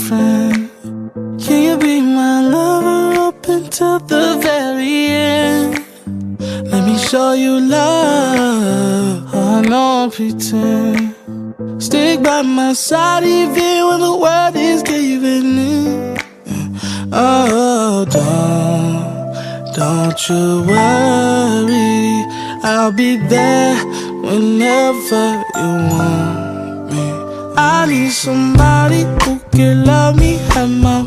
friend? Can you be my lover up until the very end? Let me show you love, I don't pretend. Stick by my side even when the world is giving in. Oh, don't you worry, I'll be there whenever you want me. I need somebody who can love me at my